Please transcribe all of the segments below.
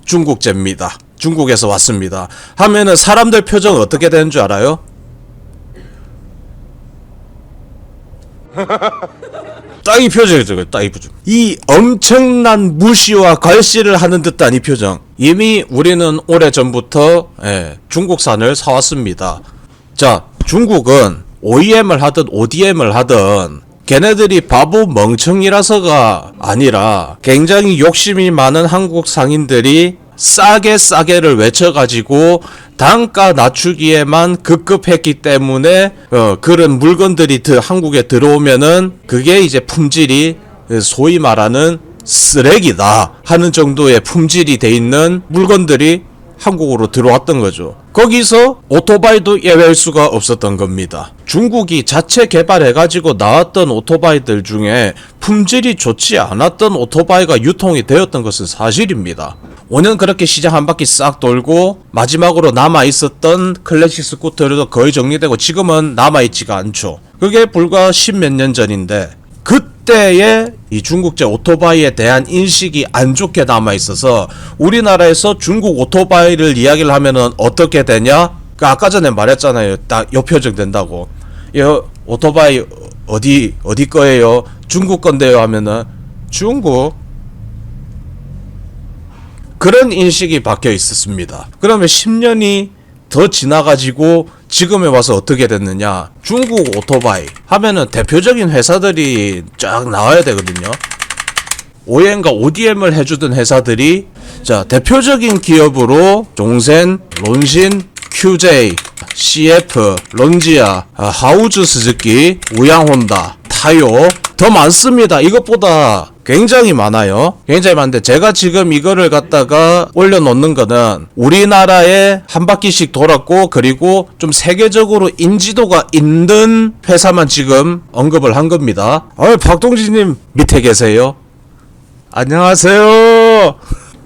중국제입니다. 중국에서 왔습니다. 하면은 사람들 표정 어떻게 되는 줄 알아요? 딱 이 표정이죠. 딱 이 표정. 이 엄청난 무시와 괄시를 하는 듯한 이 표정. 이미 우리는 오래전부터 중국산을 사왔습니다. 자, 중국은 OEM을 하든 ODM을 하든 걔네들이 바보 멍청이라서가 아니라 굉장히 욕심이 많은 한국 상인들이 싸게를 외쳐가지고 단가 낮추기에만 급급했기 때문에 그런 물건들이 한국에 들어오면은 그게 이제 품질이 소위 말하는 쓰레기다 하는 정도의 품질이 돼 있는 물건들이 한국으로 들어왔던 거죠. 거기서 오토바이도 예외일 수가 없었던 겁니다. 중국이 자체 개발해가지고 나왔던 오토바이들 중에 품질이 좋지 않았던 오토바이가 유통이 되었던 것은 사실입니다. 5년 그렇게 시장 한 바퀴 싹 돌고 마지막으로 남아있었던 클래식 스쿠터들도 거의 정리되고 지금은 남아있지가 않죠. 그게 불과 10몇 년 전인데 그때의 이 중국제 오토바이에 대한 인식이 안 좋게 남아있어서 우리나라에서 중국 오토바이를 이야기를 하면은 어떻게 되냐? 아까 전에 말했잖아요. 딱 요 표정 된다고. 이 오토바이 어디 거예요? 중국 건데요 하면은 중국 그런 인식이 박혀 있었습니다. 그러면 10년이 더 지나가지고 지금에 와서 어떻게 됐느냐? 중국 오토바이 하면은 대표적인 회사들이 쫙 나와야 되거든요. OEM과 ODM을 해주던 회사들이 자 대표적인 기업으로 종센, 론신, QJ, CF, 론지아, 하우즈 스즈키, 우양혼다, 타요 더 많습니다. 이것보다 굉장히 많아요. 굉장히 많은데 제가 지금 이거를 갖다가 올려놓는 거는 우리나라에 한 바퀴씩 돌았고 그리고 좀 세계적으로 인지도가 있는 회사만 지금 언급을 한 겁니다. 박동진님 밑에 계세요. 안녕하세요.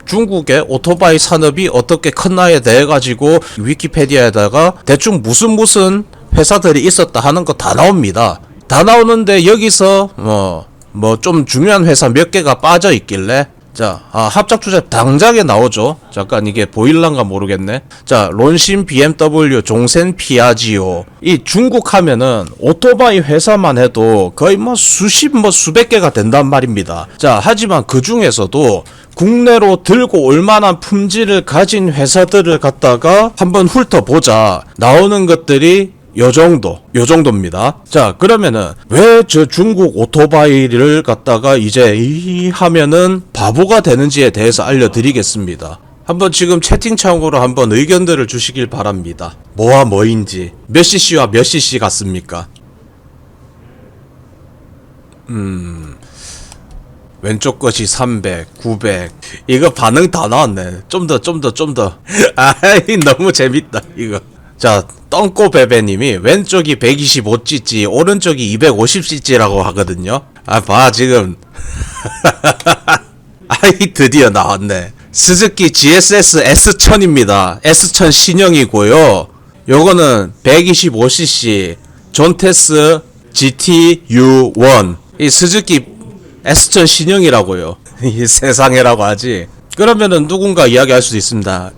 중국의 오토바이 산업이 어떻게 컸나에 대해 가지고 위키페디아에다가 대충 무슨 회사들이 있었다 하는 거 다 나옵니다. 다 나오는데 여기서 뭐 좀 중요한 회사 몇 개가 빠져 있길래 자 합작 투자 당장에 나오죠. 잠깐 이게 보일란가 모르겠네. 자 론신, BMW, 종센, 피아지오 이 중국 하면은 오토바이 회사만 해도 거의 수백 개가 된단 말입니다. 자 하지만 그 중에서도 국내로 들고 올 만한 품질을 가진 회사들을 갖다가 한번 훑어보자. 나오는 것들이 요 정도입니다. 자, 그러면은 왜 저 중국 오토바이를 갖다가 이제 하면은 바보가 되는지에 대해서 알려드리겠습니다. 한번 지금 채팅창으로 한번 의견들을 주시길 바랍니다. 뭐와 뭐인지, 몇 cc와 몇 cc 같습니까? 왼쪽 것이 300, 900. 이거 반응 다 나왔네. 좀 더. 아이, 너무 재밌다, 이거. 자, 똥꼬베베님이 왼쪽이 125cc, 오른쪽이 250cc라고 하거든요. 봐, 지금. 아이, 드디어 나왔네. 스즈키 GSS S1000입니다. S1000 신형이고요. 요거는 125cc, 존테스 GT-U1. 이 스즈키 S1000 신형이라고요. 이 세상에라고 하지. 그러면은 누군가 이야기할 수도 있습니다.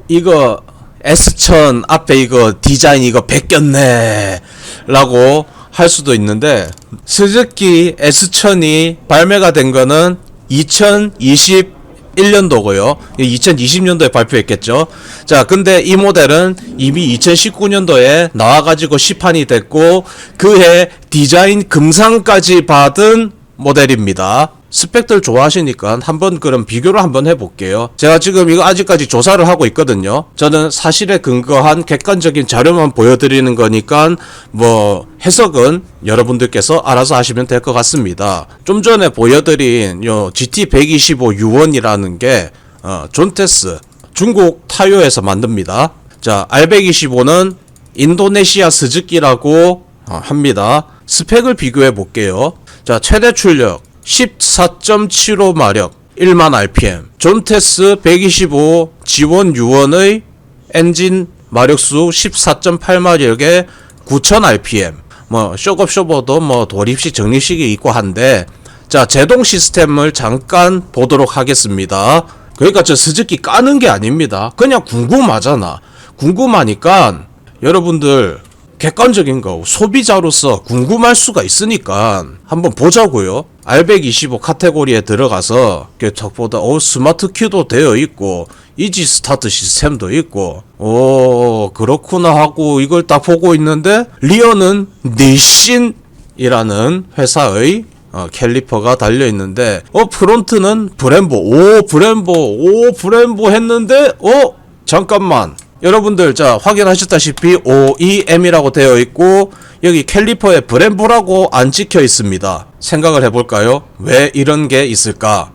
이거 S1000 앞에 이거 디자인 이거 베꼈네 라고 할 수도 있는데 스즈키 S1000이 발매가 된 거는 2021년도고요 2020년도에 발표했겠죠. 자 근데 이 모델은 이미 2019년도에 나와가지고 시판이 됐고 그해 디자인 금상까지 받은 모델입니다. 스펙들 좋아하시니까 한번 그럼 비교를 한번 해볼게요. 제가 지금 이거 아직까지 조사를 하고 있거든요. 저는 사실에 근거한 객관적인 자료만 보여드리는 거니까 뭐 해석은 여러분들께서 알아서 하시면 될 것 같습니다. 좀 전에 보여드린 요 GT125U1이라는 게 존테스 중국 타요에서 만듭니다. 자 R125는 인도네시아 스즈키라고 합니다. 스펙을 비교해 볼게요. 자 최대 출력 14.75 마력 1만 RPM 존테스 125 G1 U1의 엔진 마력수 14.8 마력에 9000 RPM 뭐 쇼급쇼버도 뭐 돌입식 정립식이 있고 한데 자, 제동 시스템을 잠깐 보도록 하겠습니다. 그러니까 저 스즈키 까는 게 아닙니다. 그냥 궁금하잖아. 궁금하니까 여러분들 객관적인 거 소비자로서 궁금할 수가 있으니까 한번 보자고요. R125 카테고리에 들어가서 탁보다 스마트 큐도 되어 있고 이지 스타트 시스템도 있고 그렇구나 하고 이걸 딱 보고 있는데 리어는 니신이라는 회사의 캘리퍼가 달려 있는데 프론트는 브렘보 브렘보 했는데 잠깐만 여러분들 자 확인하셨다시피 OEM이라고 되어 있고 여기 캘리퍼에 브렘보라고 안 찍혀 있습니다. 생각을 해볼까요? 왜 이런 게 있을까?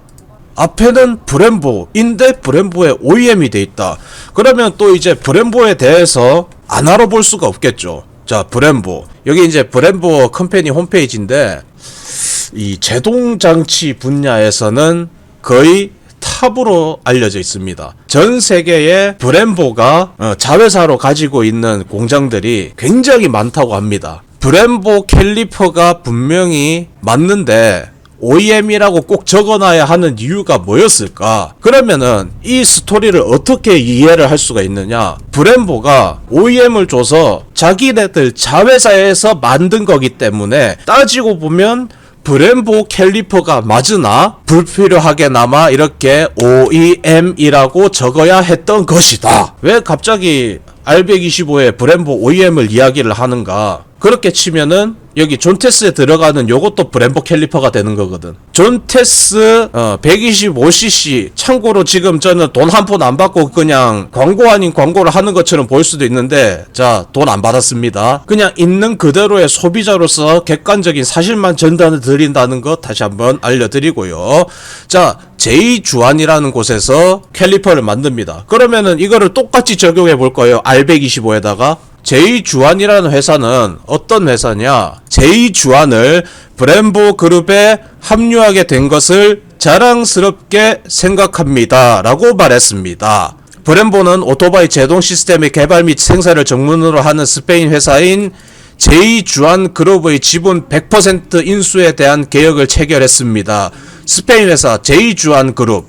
앞에는 브렘보인데 브렘보에 OEM이 돼 있다. 그러면 또 이제 브렘보에 대해서 안 알아볼 수가 없겠죠. 자, 브렘보 여기 이제 브렘보 컴퍼니 홈페이지인데 이 제동장치 분야에서는 거의 탑으로 알려져 있습니다. 전 세계의 브렘보가 자회사로 가지고 있는 공장들이 굉장히 많다고 합니다. 브렘보 캘리퍼가 분명히 맞는데 OEM이라고 꼭 적어놔야 하는 이유가 뭐였을까? 그러면은 이 스토리를 어떻게 이해를 할 수가 있느냐? 브렘보가 OEM을 줘서 자기네들 자회사에서 만든 거기 때문에 따지고 보면 브렘보 캘리퍼가 맞으나 불필요하게나마 이렇게 OEM이라고 적어야 했던 것이다. 왜 갑자기 R125에 브렘보 OEM을 이야기를 하는가? 그렇게 치면은 여기 존테스에 들어가는 요것도 브렘보 캘리퍼가 되는 거거든. 존테스 125cc 참고로 지금 저는 돈 한 푼 안 받고 그냥 광고 아닌 광고를 하는 것처럼 보일 수도 있는데 자, 돈 안 받았습니다. 그냥 있는 그대로의 소비자로서 객관적인 사실만 전달을 드린다는 거 다시 한번 알려드리고요. 자, 제이주안이라는 곳에서 캘리퍼를 만듭니다. 그러면은 이거를 똑같이 적용해 볼 거예요. R125에다가 제이주안이라는 회사는 어떤 회사냐? 제이주안을 브렘보 그룹에 합류하게 된 것을 자랑스럽게 생각합니다 라고 말했습니다. 브렘보는 오토바이 제동 시스템의 개발 및 생산을 전문으로 하는 스페인 회사인 제이주안 그룹의 지분 100% 인수에 대한 계약을 체결했습니다. 스페인 회사 제이주안 그룹.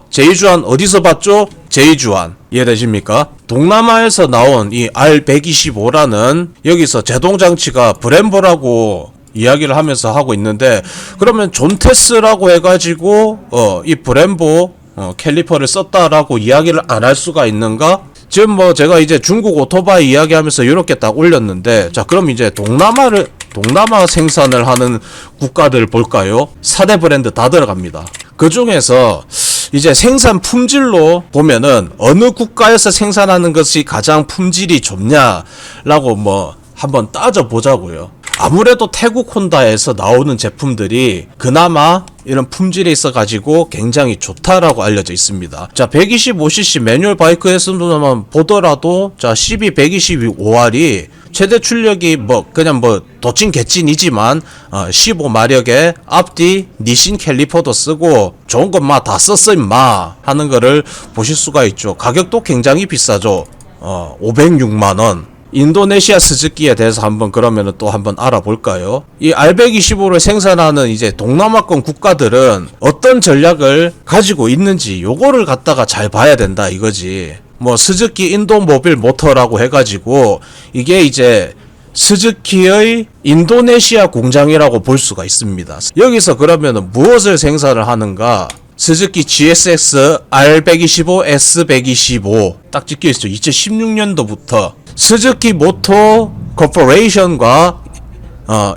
제이주안 어디서 봤죠? 제이주안. 이해되십니까? 동남아에서 나온 이 R125라는 여기서 제동장치가 브렘보라고 이야기를 하면서 하고 있는데 그러면 존테스라고 해가지고 이 브렘보 캘리퍼를 썼다라고 이야기를 안 할 수가 있는가? 지금 뭐 제가 이제 중국 오토바이 이야기하면서 이렇게 딱 올렸는데 자 그럼 이제 동남아 생산을 하는 국가들 볼까요? 4대 브랜드 다 들어갑니다. 그 중에서 이제 생산 품질로 보면은 어느 국가에서 생산하는 것이 가장 품질이 좋냐라고 뭐 한번 따져보자고요. 아무래도 태국 혼다에서 나오는 제품들이 그나마 이런 품질이 있어가지고 굉장히 좋다라고 알려져 있습니다. 자, 125cc 매뉴얼 바이크에서만 보더라도 자, CB 125R이 최대 출력이 그냥 도찐 개찐이지만 15마력의 앞뒤 니신 캘리퍼도 쓰고 좋은 것만 다 썼어 임마 하는 거를 보실 수가 있죠. 가격도 굉장히 비싸죠. 506만원. 인도네시아 스즈키에 대해서 그러면은 또 한번 알아볼까요? 이 R125를 생산하는 이제 동남아권 국가들은 어떤 전략을 가지고 있는지 요거를 갖다가 잘 봐야 된다 이거지. 스즈키 인도모빌 모터라고 해가지고 이게 이제 스즈키의 인도네시아 공장이라고 볼 수가 있습니다. 여기서 그러면은 무엇을 생산을 하는가? 스즈키 GSX R125 S125 딱 찍혀있죠. 2016년도부터 스즈키 모터 코퍼레이션과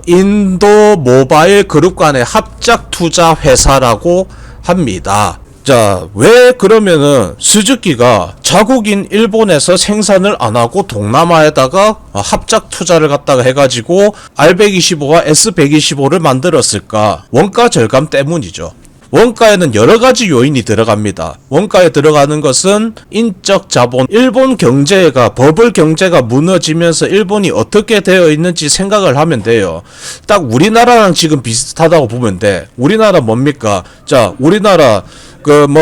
인도 모바일 그룹 간의 합작 투자 회사라고 합니다. 자, 왜 그러면은 스즈키가 자국인 일본에서 생산을 안 하고 동남아에다가 합작 투자를 갖다가 해가지고 R125와 S125를 만들었을까? 원가 절감 때문이죠. 원가에는 여러가지 요인이 들어갑니다. 원가에 들어가는 것은 인적 자본, 일본 경제가 버블 경제가 무너지면서 일본이 어떻게 되어 있는지 생각을 하면 돼요. 딱 우리나라랑 지금 비슷하다고 보면 돼. 우리나라 뭡니까? 자, 우리나라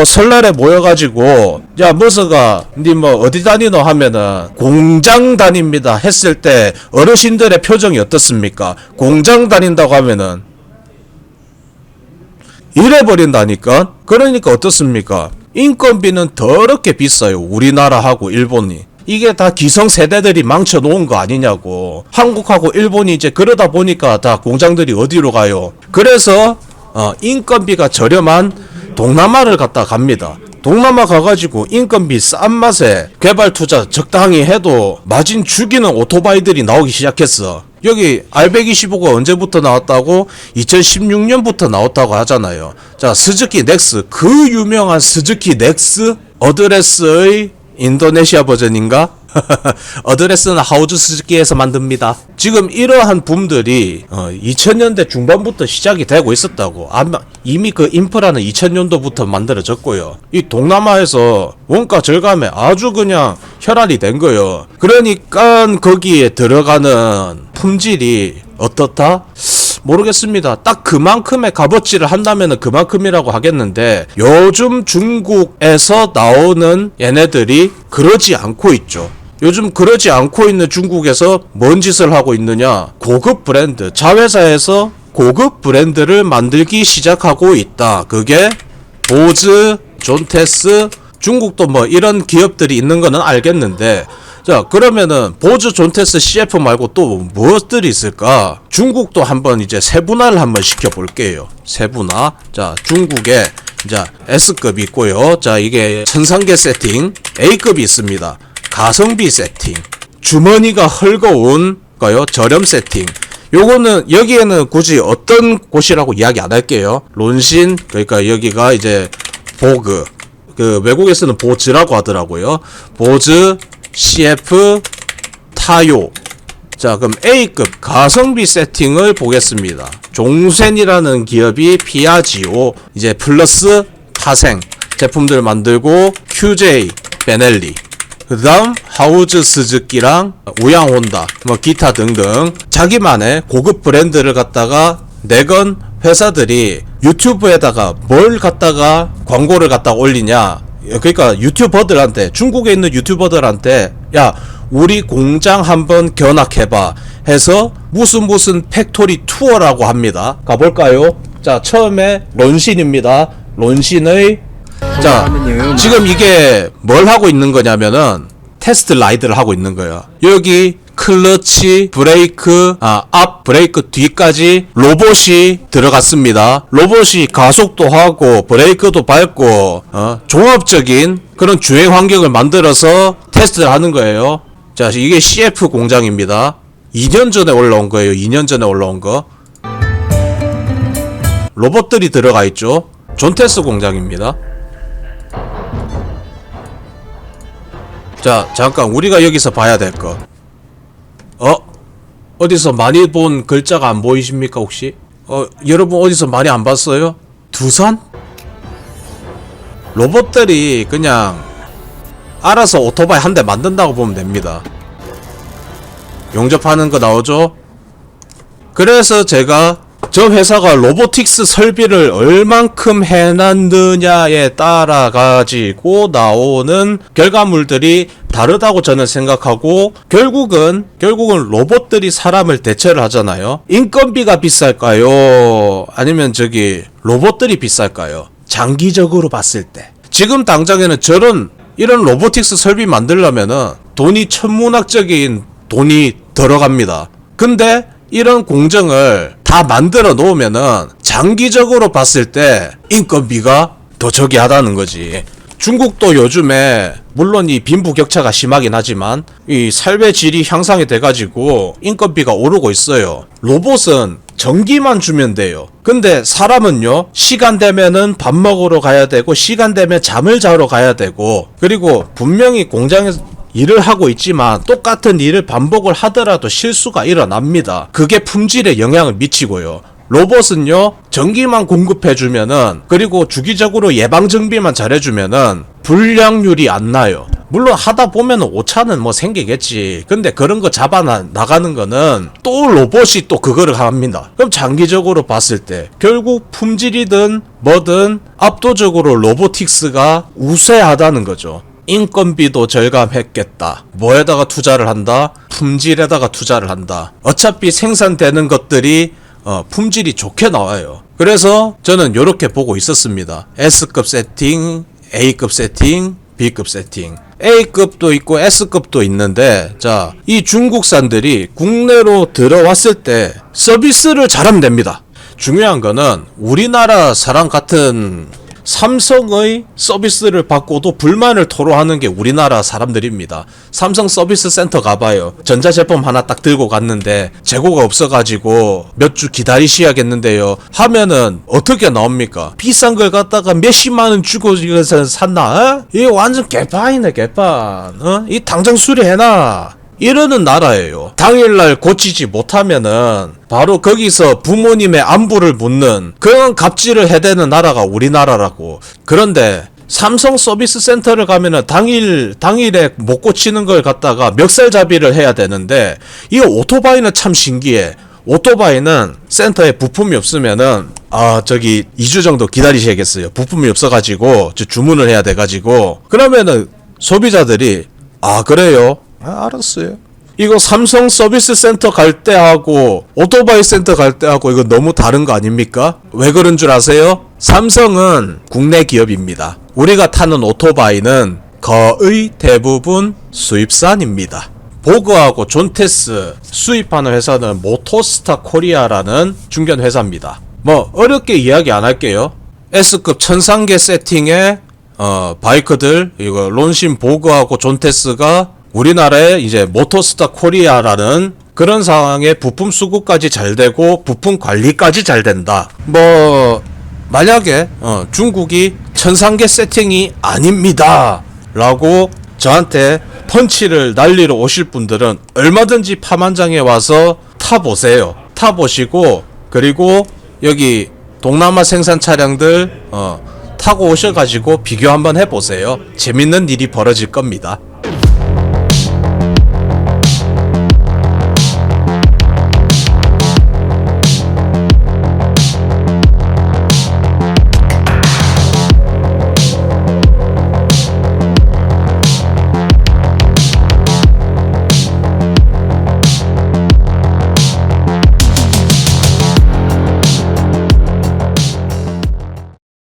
설날에 모여가지고 야 머서가 니 어디 다니노 하면은 공장 다닙니다 했을 때 어르신들의 표정이 어떻습니까? 공장 다닌다고 하면은 이래버린다니까. 그러니까 어떻습니까? 인건비는 더럽게 비싸요. 우리나라하고 일본이. 이게 다 기성세대들이 망쳐놓은 거 아니냐고. 한국하고 일본이 이제 그러다 보니까 다 공장들이 어디로 가요. 그래서 인건비가 저렴한 동남아를 갔다 갑니다. 동남아 가가지고 인건비 싼 맛에 개발 투자 적당히 해도 마진 죽이는 오토바이들이 나오기 시작했어. 여기 R125가 언제부터 나왔다고? 2016년부터 나왔다고 하잖아요. 자, 스즈키 넥스, 그 유명한 스즈키 넥스 어드레스의 인도네시아 버전인가? 어드레스는 하우즈 스즈키에서 만듭니다. 지금 이러한 붐들이 2000년대 중반부터 시작이 되고 있었다고. 아마 이미 그 인프라는 2000년도부터 만들어졌고요. 이 동남아에서 원가 절감에 아주 그냥 혈안이 된 거예요. 그러니까 거기에 들어가는 품질이 어떻다? 모르겠습니다. 딱 그만큼의 값어치를 한다면 그만큼이라고 하겠는데 요즘 중국에서 나오는 얘네들이 그러지 않고 있죠. 요즘 그러지 않고 있는 중국에서 뭔 짓을 하고 있느냐? 고급 브랜드, 자회사에서 고급 브랜드를 만들기 시작하고 있다. 그게 보즈, 존테스, 중국도 뭐 이런 기업들이 있는 거는 알겠는데, 자, 그러면은 보즈, 존테스, CF 말고 또 무엇들이 있을까? 중국도 한번 이제 세분화를 한번 시켜볼게요. 세분화. 자, 중국에 자 S급이 있고요. 자, 이게 천상계 세팅, A급이 있습니다. 가성비 세팅, 주머니가 헐거운 거요. 저렴 세팅. 요거는 여기에는 굳이 어떤 곳이라고 이야기 안 할게요. 론신, 그러니까 여기가 이제 보그, 그 외국에서는 보즈라고 하더라고요. 보즈, CF, 타요. 자, 그럼 A급 가성비 세팅을 보겠습니다. 종센이라는 기업이 피아지오, 이제 플러스 파생 제품들 만들고, QJ, 베넬리, 그 다음 하우즈 스즈키랑 우양혼다, 뭐 기타 등등 자기만의 고급 브랜드를 갖다가 내건 회사들이 유튜브에다가 뭘 갖다가 광고를 갖다가 올리냐. 그러니까 유튜버들한테, 중국에 있는 유튜버들한테 야, 우리 공장 한번 견학해봐 해서 무슨 팩토리 투어라고 합니다. 가볼까요? 자, 처음에 론신입니다. 론신의 자, 지금 이게 뭘 하고 있는 거냐면은 테스트 라이드를 하고 있는 거예요. 여기 클러치, 브레이크, 앞, 브레이크 뒤까지 로봇이 들어갔습니다. 로봇이 가속도 하고 브레이크도 밟고 종합적인 그런 주행 환경을 만들어서 테스트를 하는 거예요. 자, 이게 CF 공장입니다. 2년 전에 올라온 거예요. 2년 전에 올라온 거. 로봇들이 들어가 있죠. 존테스 공장입니다. 자, 잠깐 우리가 여기서 봐야 될 거. 어디서 많이 본 글자가 안 보이십니까 혹시? 여러분 어디서 많이 안 봤어요? 두산? 로봇들이 그냥 알아서 오토바이 한 대 만든다고 보면 됩니다. 용접하는 거 나오죠? 그래서 제가 저 회사가 로보틱스 설비를 얼만큼 해놨느냐에 따라 가지고 나오는 결과물들이 다르다고 저는 생각하고, 결국은 로봇들이 사람을 대체를 하잖아요. 인건비가 비쌀까요? 아니면 로봇들이 비쌀까요? 장기적으로 봤을 때. 지금 당장에는 이런 로보틱스 설비 만들려면은 돈이 천문학적인 돈이 들어갑니다. 근데 이런 공정을 다 만들어 놓으면은 장기적으로 봤을 때 인건비가 더 저기하다는 거지. 중국도 요즘에 물론 이 빈부격차가 심하긴 하지만 이 삶의 질이 향상이 돼가지고 인건비가 오르고 있어요. 로봇은 전기만 주면 돼요. 근데 사람은요, 시간 되면은 밥 먹으러 가야 되고, 시간 되면 잠을 자러 가야 되고, 그리고 분명히 공장에서 일을 하고 있지만 똑같은 일을 반복을 하더라도 실수가 일어납니다. 그게 품질에 영향을 미치고요. 로봇은요, 전기만 공급해주면은, 그리고 주기적으로 예방정비만 잘해주면은 불량률이 안 나요. 물론 하다 보면은 오차는 뭐 생기겠지. 근데 그런 거 잡아 나가는 거는 또 로봇이 또 그거를 합니다. 그럼 장기적으로 봤을 때 결국 품질이든 뭐든 압도적으로 로보틱스가 우세하다는 거죠. 인건비도 절감했겠다. 뭐에다가 투자를 한다? 품질에다가 투자를 한다. 어차피 생산되는 것들이 품질이 좋게 나와요. 그래서 저는 요렇게 보고 있었습니다. S급 세팅, A급 세팅, B급 세팅. A급도 있고 S급도 있는데, 자, 이 중국산들이 국내로 들어왔을 때 서비스를 잘하면 됩니다. 중요한 거는 우리나라 사람 같은 삼성의 서비스를 받고도 불만을 토로하는 게 우리나라 사람들입니다. 삼성 서비스 센터 가봐요. 전자제품 하나 딱 들고 갔는데 재고가 없어가지고 몇 주 기다리셔야겠는데요 하면은 어떻게 나옵니까? 비싼 걸 갖다가 몇십만원 주고 이것을 샀나? 어? 이거 완전 개판이네 개판. 이 당장 수리해놔 이러는 나라예요. 당일날 고치지 못하면은 바로 거기서 부모님의 안부를 묻는 그런 갑질을 해대는 나라가 우리나라라고. 그런데 삼성 서비스 센터를 가면은 당일에 못 고치는 걸 갖다가 멱살잡이를 해야 되는데, 이 오토바이는 참 신기해. 오토바이는 센터에 부품이 없으면은 저기 2주 정도 기다리셔야겠어요. 부품이 없어가지고 주문을 해야 돼가지고. 그러면은 소비자들이 그래요? 알았어요. 이거 삼성 서비스 센터 갈 때하고 오토바이 센터 갈 때하고 이거 너무 다른 거 아닙니까? 왜 그런 줄 아세요? 삼성은 국내 기업입니다. 우리가 타는 오토바이는 거의 대부분 수입산입니다. 보그하고 존테스 수입하는 회사는 모토스타 코리아라는 중견 회사입니다. 뭐 어렵게 이야기 안 할게요. S급 1000상계 세팅의 바이크들, 이거 론신 보그하고 존테스가 우리나라에 이제 모토스타 코리아라는 그런 상황에 부품 수급까지 잘 되고 부품 관리까지 잘 된다. 뭐 만약에 중국이 1000상계 세팅이 아닙니다 라고 저한테 펀치를 날리러 오실 분들은 얼마든지 파만장에 와서 타보세요. 타보시고 그리고 여기 동남아 생산 차량들 타고 오셔가지고 비교 한번 해보세요. 재밌는 일이 벌어질 겁니다.